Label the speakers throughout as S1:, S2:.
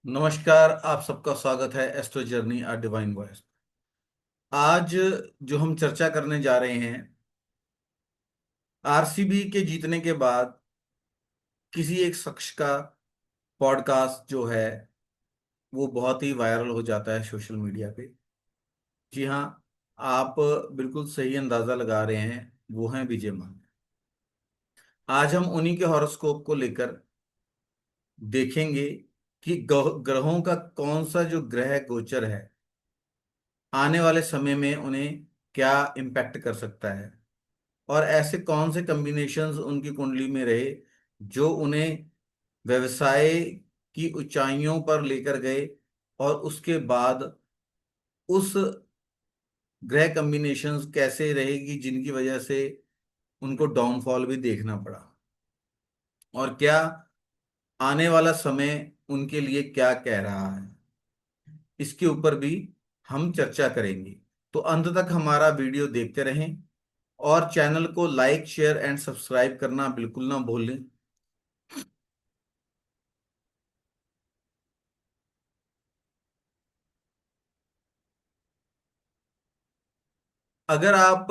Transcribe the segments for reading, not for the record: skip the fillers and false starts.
S1: नमस्कार। आप सबका स्वागत है एस्ट्रो जर्नी आ डिवाइन वॉइस। आज जो हम चर्चा करने जा रहे हैं, आरसीबी के जीतने के बाद किसी एक शख्स का पॉडकास्ट जो है वो बहुत ही वायरल हो जाता है सोशल मीडिया पे। जी हाँ, आप बिल्कुल सही अंदाजा लगा रहे हैं, वो हैं विजय माल्या। आज हम उन्हीं के हॉरोस्कोप को लेकर देखेंगे कि ग्रहों का कौन सा जो ग्रह गोचर है आने वाले समय में उन्हें क्या इम्पैक्ट कर सकता है, और ऐसे कौन से कॉम्बिनेशंस उनकी कुंडली में रहे जो उन्हें व्यवसाय की ऊंचाइयों पर लेकर गए, और उसके बाद उस ग्रह कॉम्बिनेशंस कैसे रहेगी जिनकी वजह से उनको डाउनफॉल भी देखना पड़ा, और क्या आने वाला समय उनके लिए क्या कह रहा है, इसके ऊपर भी हम चर्चा करेंगे। तो अंत तक हमारा वीडियो देखते रहें और चैनल को लाइक शेयर एंड सब्सक्राइब करना बिल्कुल ना भूलें। अगर आप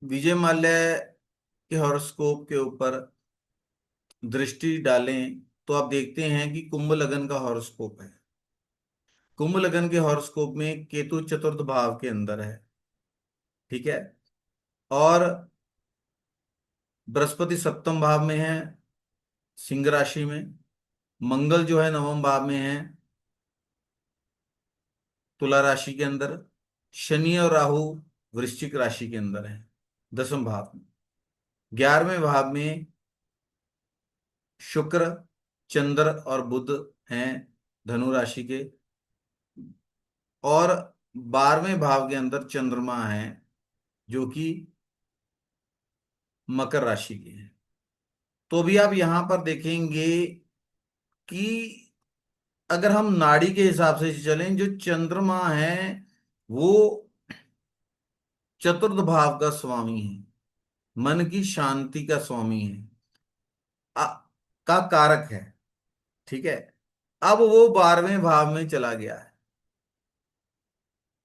S1: विजय माल्या के हॉरोस्कोप के ऊपर दृष्टि डालें तो आप देखते हैं कि कुंभ लगन का हॉरोस्कोप है। कुंभ लगन के हॉरोस्कोप में केतु चतुर्थ भाव के अंदर है। ठीक है। और बृहस्पति सप्तम भाव में है, सिंह राशि में। मंगल जो है नवम भाव में है, तुला राशि के अंदर। शनि और राहु वृश्चिक राशि के अंदर है, दसम भाव में। 11वें भाव में शुक्र, चंद्र और बुध हैं, धनु राशि के। और 12वें भाव के अंदर चंद्रमा है, जो कि मकर राशि के हैं। तो भी आप यहां पर देखेंगे कि अगर हम नाड़ी के हिसाब से चलें, जो चंद्रमा है वो चतुर्थ भाव का स्वामी है, मन की शांति का स्वामी है, आ, का कारक है। ठीक है। अब वो 12वें भाव में चला गया है।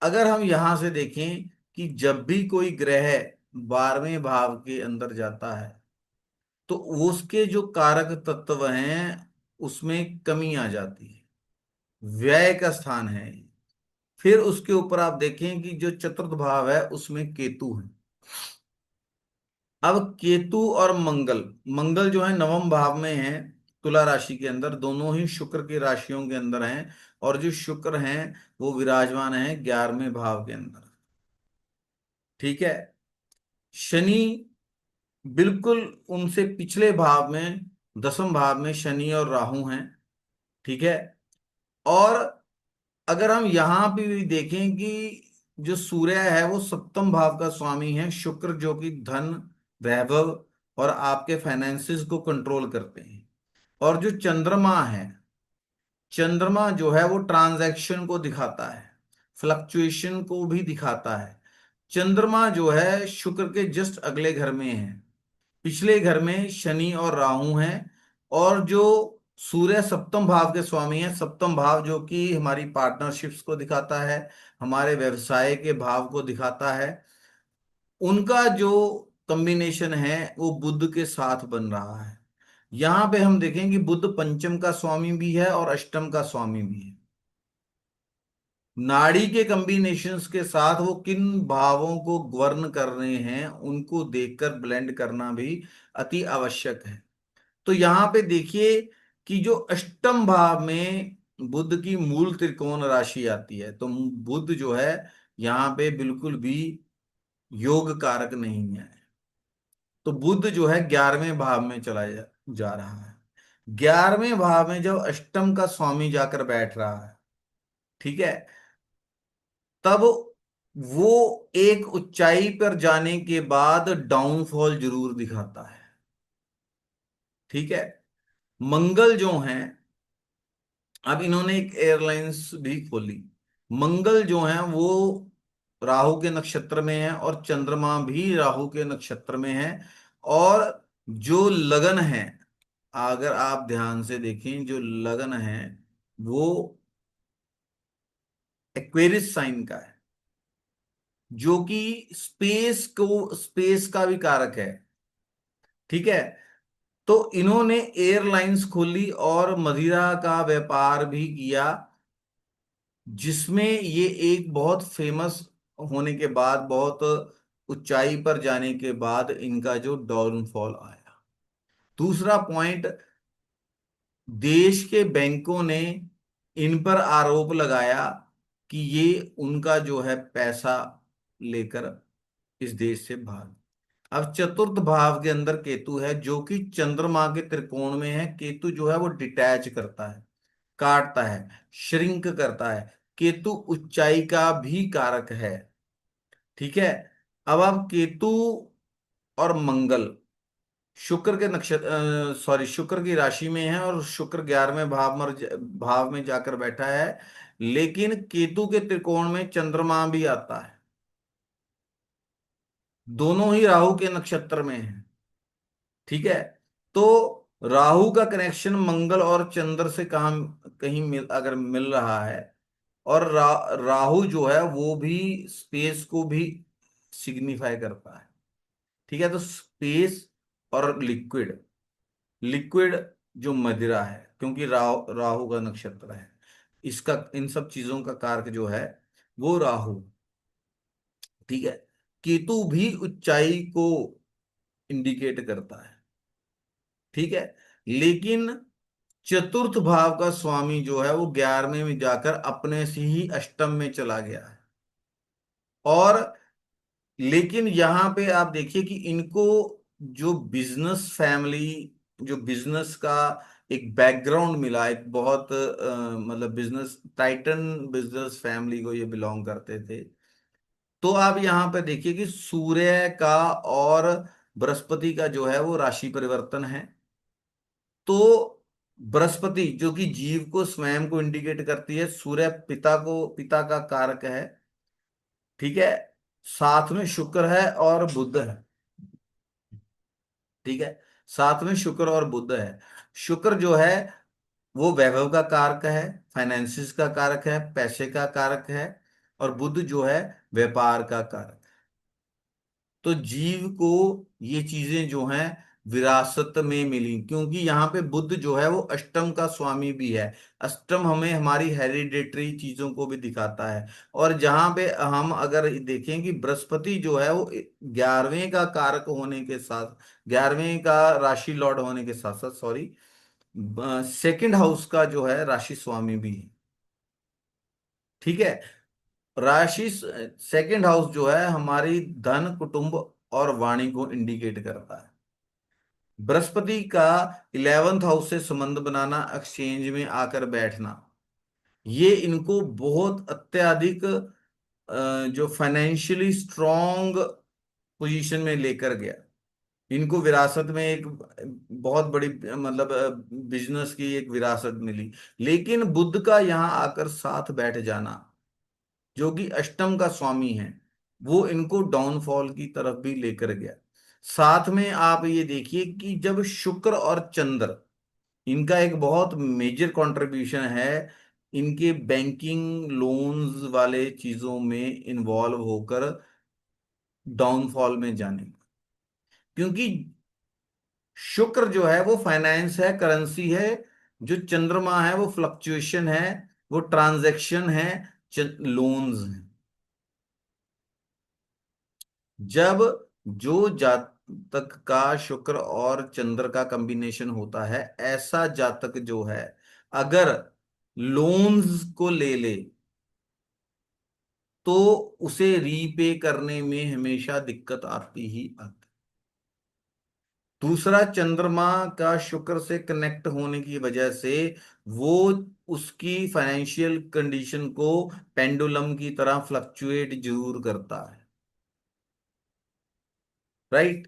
S1: अगर हम यहां से देखें कि जब भी कोई ग्रह 12वें भाव के अंदर जाता है तो उसके जो कारक तत्व हैं उसमें कमी आ जाती है, व्यय का स्थान है। फिर उसके ऊपर आप देखें कि जो चतुर्थ भाव है उसमें केतु है। अब केतु और मंगल, मंगल जो है नवम भाव में है, तुला राशि के अंदर, दोनों ही शुक्र की राशियों के अंदर हैं। और जो शुक्र हैं वो विराजमान है 11वें भाव के अंदर। ठीक है। शनि बिल्कुल उनसे पिछले भाव में, दसम भाव में शनि और राहु हैं। ठीक है। और अगर हम यहां पे भी देखें कि जो सूर्य है वो सप्तम भाव का स्वामी है, शुक्र जो कि धन, वैभव और आपके फाइनेंसिस को कंट्रोल करते हैं। और जो चंद्रमा है, चंद्रमा जो है वो ट्रांजैक्शन को दिखाता है, फ्लक्चुएशन को भी दिखाता है। चंद्रमा जो है शुक्र के जस्ट अगले घर में है, पिछले घर में शनि और राहु हैं। और जो सूर्य सप्तम भाव के स्वामी है, सप्तम भाव जो कि हमारी पार्टनरशिप्स को दिखाता है, हमारे व्यवसाय के भाव को दिखाता है, उनका जो कॉम्बिनेशन है वो बुध के साथ बन रहा है। यहां पे हम देखें कि बुध पंचम का स्वामी भी है और अष्टम का स्वामी भी है। नाड़ी के कॉम्बिनेशंस के साथ वो किन भावों को गवर्न कर रहे हैं उनको देखकर ब्लेंड करना भी अति आवश्यक है। तो यहां पे देखिए कि जो अष्टम भाव में बुध की मूल त्रिकोण राशि आती है, तो बुध जो है यहाँ पे बिल्कुल भी योग कारक नहीं है। तो बुध जो है 11वें भाव में जा रहा है। 11वें भाव में जब अष्टम का स्वामी जाकर बैठ रहा है, ठीक है, तब वो एक ऊंचाई पर जाने के बाद डाउनफॉल जरूर दिखाता है। ठीक है। मंगल जो है, अब इन्होंने एक एयरलाइंस भी खोली। मंगल जो है वो राहु के नक्षत्र में है और चंद्रमा भी राहु के नक्षत्र में है। और जो लगन है अगर आप ध्यान से देखें, जो लगन है वो एक्वेरियस साइन का है, जो कि स्पेस का भी कारक है। ठीक है। तो इन्होंने एयरलाइंस खोली और मदिरा का व्यापार भी किया, जिसमें ये एक बहुत फेमस होने के बाद, बहुत ऊंचाई पर जाने के बाद इनका जो डाउनफॉल आया। दूसरा पॉइंट, देश के बैंकों ने इन पर आरोप लगाया कि ये उनका जो है पैसा लेकर इस देश से भाग। अब चतुर्थ भाव के अंदर केतु है, जो कि चंद्रमा के त्रिकोण में है। केतु जो है वो डिटैच करता है, काटता है, श्रिंक करता है। केतु ऊंचाई का भी कारक है। ठीक है। अब आप केतु और मंगल शुक्र के नक्षत्र, सॉरी, शुक्र की राशि में है, और शुक्र 11वें भाव में जाकर बैठा है। लेकिन केतु के त्रिकोण में चंद्रमा भी आता है। दोनों ही राहु के नक्षत्र में है। ठीक है। तो राहु का कनेक्शन मंगल और चंद्र से कहा, कहीं अगर मिल रहा है, और राहु जो है वो भी स्पेस को भी सिग्निफाई करता है। ठीक है। तो स्पेस और लिक्विड, लिक्विड जो मदिरा है, क्योंकि राहु का नक्षत्र है, इसका इन सब चीजों का कारक जो है वो राहु। ठीक है। केतु भी ऊंचाई को इंडिकेट करता है। ठीक है। लेकिन चतुर्थ भाव का स्वामी जो है वो 11वें में जाकर अपने से ही अष्टम में चला गया है। और लेकिन यहां पे आप देखिए कि इनको जो बिजनेस फैमिली, जो बिजनेस का एक बैकग्राउंड मिला, एक बहुत मतलब बिजनेस टाइटन बिजनेस फैमिली को ये बिलोंग करते थे। तो आप यहां पे देखिए कि सूर्य का और बृहस्पति का जो है वो राशि परिवर्तन है। तो बृहस्पति जो कि जीव को, स्वयं को इंडिकेट करती है, सूर्य पिता का कारक है। ठीक है। साथ में शुक्र है और बुध है। ठीक है। साथ में शुक्र और बुध है। शुक्र जो है वो वैभव का कारक है, फाइनेंसिस का कारक है, पैसे का कारक है। और बुध जो है व्यापार का कारक। तो जीव को ये चीजें जो हैं विरासत में मिली, क्योंकि यहाँ पे बुध जो है वो अष्टम का स्वामी भी है। अष्टम हमें हमारी हेरिडेटरी चीजों को भी दिखाता है। और जहां पे हम अगर देखें कि बृहस्पति जो है वो 11वें का कारक होने के साथ, 11वें का राशि लॉर्ड होने के साथ साथ, सॉरी, सेकंड हाउस का जो है राशि स्वामी भी है। ठीक है। राशि सेकंड हाउस जो है हमारी धन, कुटुंब और वाणी को इंडिकेट करता है। बृहस्पति का 11th हाउस से संबंध बनाना, एक्सचेंज में आकर बैठना, ये इनको बहुत अत्यधिक जो फाइनेंशियली स्ट्रॉन्ग पोजीशन में लेकर गया। इनको विरासत में एक बहुत बड़ी, मतलब बिजनेस की एक विरासत मिली। लेकिन बुध का यहाँ आकर साथ बैठ जाना, जो कि अष्टम का स्वामी है, वो इनको डाउनफॉल की तरफ भी लेकर गया। साथ में आप ये देखिए कि जब शुक्र और चंद्र, इनका एक बहुत मेजर कंट्रीब्यूशन है इनके बैंकिंग लोन्स वाले चीजों में इन्वॉल्व होकर डाउनफॉल में जाने का। क्योंकि शुक्र जो है वो फाइनेंस है, करेंसी है। जो चंद्रमा है वो फ्लक्चुएशन है, वो ट्रांजैक्शन है, लोन्स हैं। जब जो जातक का शुक्र और चंद्र का कॉम्बिनेशन होता है, ऐसा जातक जो है अगर लोन्स को ले ले तो उसे रीपे करने में हमेशा दिक्कत आती ही आती। दूसरा, चंद्रमा का शुक्र से कनेक्ट होने की वजह से वो उसकी फाइनेंशियल कंडीशन को पेंडुलम की तरह फ्लक्चुएट जरूर करता है। राइट।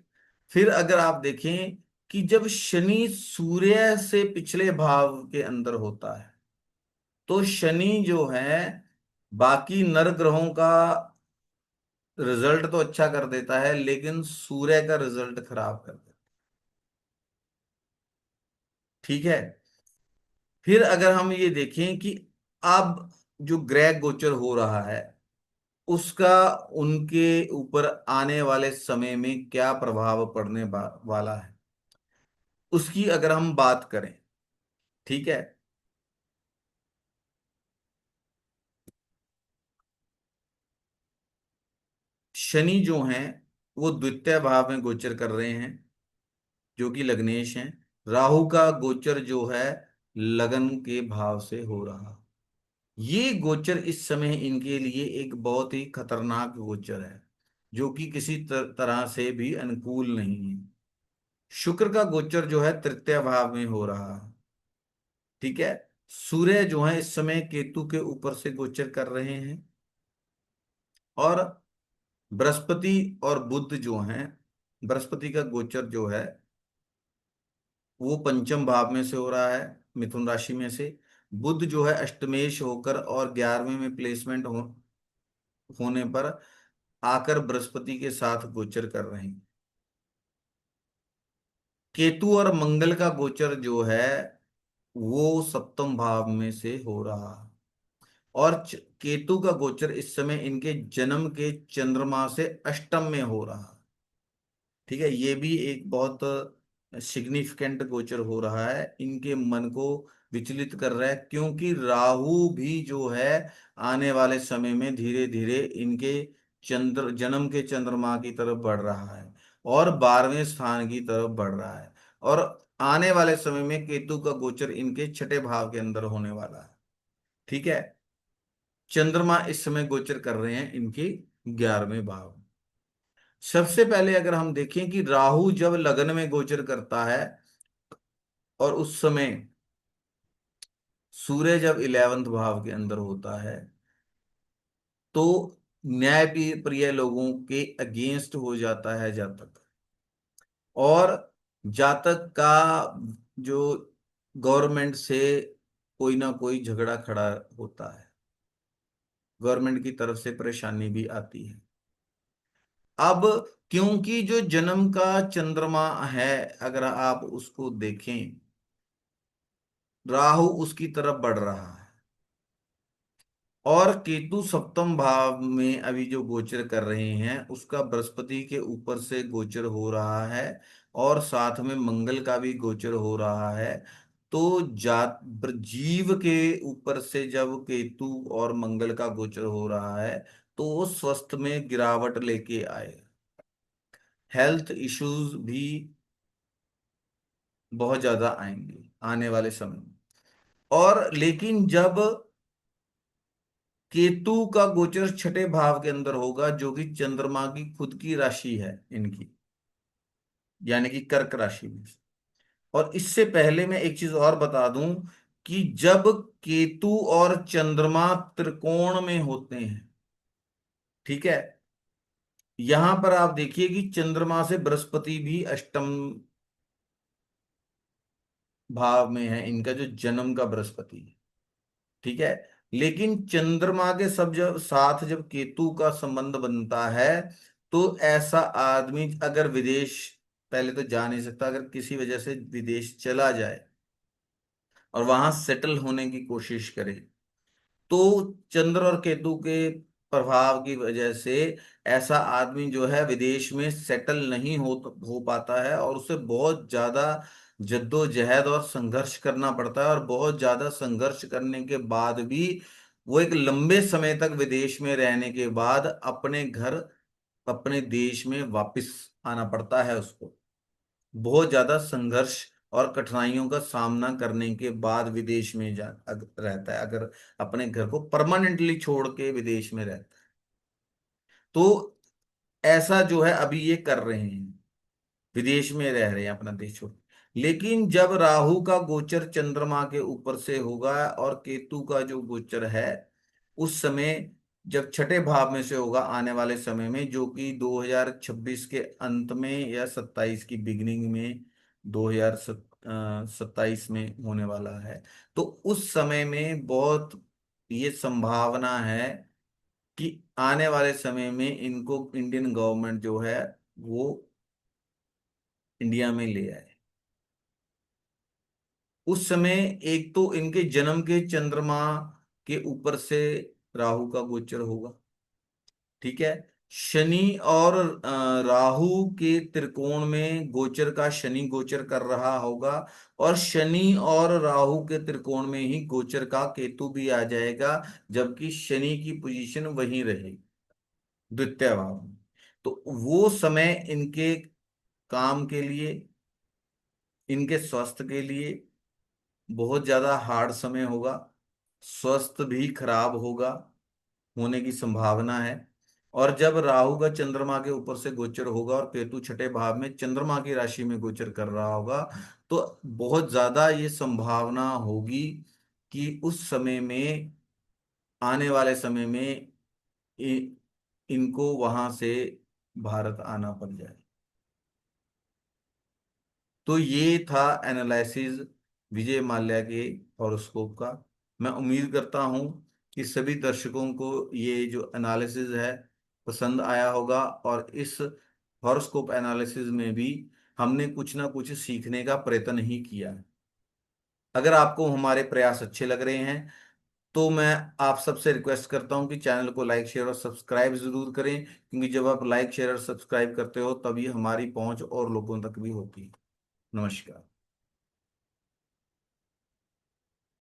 S1: फिर अगर आप देखें कि जब शनि सूर्य से पिछले भाव के अंदर होता है, तो शनि जो है बाकी नर ग्रहों का रिजल्ट तो अच्छा कर देता है, लेकिन सूर्य का रिजल्ट खराब कर देता ठीक है। फिर अगर हम ये देखें कि अब जो ग्रह गोचर हो रहा है उसका उनके ऊपर आने वाले समय में क्या प्रभाव पड़ने वाला है, उसकी अगर हम बात करें। ठीक है। शनि जो हैं वो द्वितीय भाव में गोचर कर रहे हैं, जो कि लग्नेश हैं। राहु का गोचर जो है लगन के भाव से हो रहा। ये गोचर इस समय इनके लिए एक बहुत ही खतरनाक गोचर है, जो कि किसी तरह से भी अनुकूल नहीं है। शुक्र का गोचर जो है तृतीय भाव में हो रहा है। ठीक है। सूर्य जो है इस समय केतु के ऊपर से गोचर कर रहे हैं, और बृहस्पति और बुध जो हैं, बृहस्पति का गोचर जो है वो पंचम भाव में से हो रहा है, मिथुन राशि में से। बुध जो है अष्टमेश होकर और 11वें में प्लेसमेंट होने पर आकर बृहस्पति के साथ गोचर कर रहे हैं। केतु और मंगल का गोचर जो है वो सप्तम भाव में से हो रहा है, और केतु का गोचर इस समय इनके जन्म के चंद्रमा से अष्टम में हो रहा है। ठीक है। ये भी एक बहुत सिग्निफिकेंट गोचर हो रहा है, इनके मन को विचलित कर रहा है, क्योंकि राहु भी जो है आने वाले समय में धीरे धीरे इनके चंद्र जन्म के चंद्रमा की तरफ बढ़ रहा है और 12वें स्थान की तरफ बढ़ रहा है। और आने वाले समय में केतु का गोचर इनके छठे भाव के अंदर होने वाला है। ठीक है। चंद्रमा इस समय गोचर कर रहे हैं इनके 11वें भाव। सबसे पहले अगर हम देखें कि राहु जब लगन में गोचर करता है और उस समय सूर्य जब 11वें भाव के अंदर होता है, तो न्याय प्रिय लोगों के अगेंस्ट हो जाता है जातक, और जातक का जो गवर्नमेंट से कोई ना कोई झगड़ा खड़ा होता है, गवर्नमेंट की तरफ से परेशानी भी आती है। अब क्योंकि जो जन्म का चंद्रमा है, अगर आप उसको देखें, राहु उसकी तरफ बढ़ रहा है और केतु सप्तम भाव में अभी जो गोचर कर रहे हैं उसका बृहस्पति के ऊपर से गोचर हो रहा है, और साथ में मंगल का भी गोचर हो रहा है। तो जात जीव के ऊपर से जब केतु और मंगल का गोचर हो रहा है तो वो स्वस्थ में गिरावट लेके आए, हेल्थ इश्यूज भी बहुत ज्यादा आएंगे आने वाले समय में। और लेकिन जब केतु का गोचर छठे भाव के अंदर होगा, जो कि चंद्रमा की खुद की राशि है इनकी, यानी कि कर्क राशि में। और इससे पहले मैं एक चीज और बता दूं कि जब केतु और चंद्रमा त्रिकोण में होते हैं, ठीक है, यहां पर आप देखिए कि चंद्रमा से बृहस्पति भी अष्टम भाव में है, इनका जो जन्म का बृहस्पति है। ठीक है। लेकिन चंद्रमा के सब जब साथ जब केतु का संबंध बनता है, तो ऐसा आदमी अगर विदेश, पहले तो जा नहीं सकता, अगर किसी वजह से विदेश चला जाए और वहां सेटल होने की कोशिश करे, तो चंद्र और केतु के प्रभाव की वजह से ऐसा आदमी जो है विदेश में सेटल नहीं हो पाता है, और उसे बहुत ज्यादा जद्दोजहद और संघर्ष करना पड़ता है, और बहुत ज्यादा संघर्ष करने के बाद भी वो एक लंबे समय तक विदेश में रहने के बाद अपने घर, अपने देश में वापस आना पड़ता है उसको। बहुत ज्यादा संघर्ष और कठिनाइयों का सामना करने के बाद विदेश में रहता है, अगर अपने घर को परमानेंटली छोड़ के विदेश में रहता है। तो ऐसा जो है अभी ये कर रहे हैं, विदेश में रह रहे हैं अपना देश छोड़। लेकिन जब राहु का गोचर चंद्रमा के ऊपर से होगा और केतु का जो गोचर है उस समय, जब छठे भाव में से होगा आने वाले समय में, जो कि 2026 के अंत में या 27 की बिगिनिंग में, 2027 में होने वाला है, तो उस समय में बहुत ये संभावना है कि आने वाले समय में इनको इंडियन गवर्नमेंट जो है वो इंडिया में ले आए। उस समय एक तो इनके जन्म के चंद्रमा के ऊपर से राहु का गोचर होगा, ठीक है। शनि और राहु के त्रिकोण में गोचर का शनि गोचर कर रहा होगा, और शनि और राहु के त्रिकोण में ही गोचर का केतु भी आ जाएगा, जबकि शनि की पोजीशन वहीं रहेगी, द्वितीय भाव में। तो वो समय इनके काम के लिए, इनके स्वास्थ्य के लिए बहुत ज्यादा हार्ड समय होगा। स्वास्थ्य भी खराब होगा, होने की संभावना है। और जब राहु का चंद्रमा के ऊपर से गोचर होगा और केतु छठे भाव में चंद्रमा की राशि में गोचर कर रहा होगा, तो बहुत ज्यादा ये संभावना होगी कि उस समय में, आने वाले समय में, इनको वहां से भारत आना पड़ जाए। तो ये था एनालिसिस विजय माल्या के हॉरोस्कोप का। मैं उम्मीद करता हूं कि सभी दर्शकों को ये जो एनालिसिस है पसंद आया होगा, और इस हॉरोस्कोप एनालिसिस में भी हमने कुछ ना कुछ सीखने का प्रयत्न ही किया है। अगर आपको हमारे प्रयास अच्छे लग रहे हैं, तो मैं आप सबसे रिक्वेस्ट करता हूं कि चैनल को लाइक शेयर और सब्सक्राइब जरूर करें, क्योंकि जब आप लाइक शेयर और सब्सक्राइब करते हो तभी हमारी पहुंच और लोगों तक भी होती है। नमस्कार।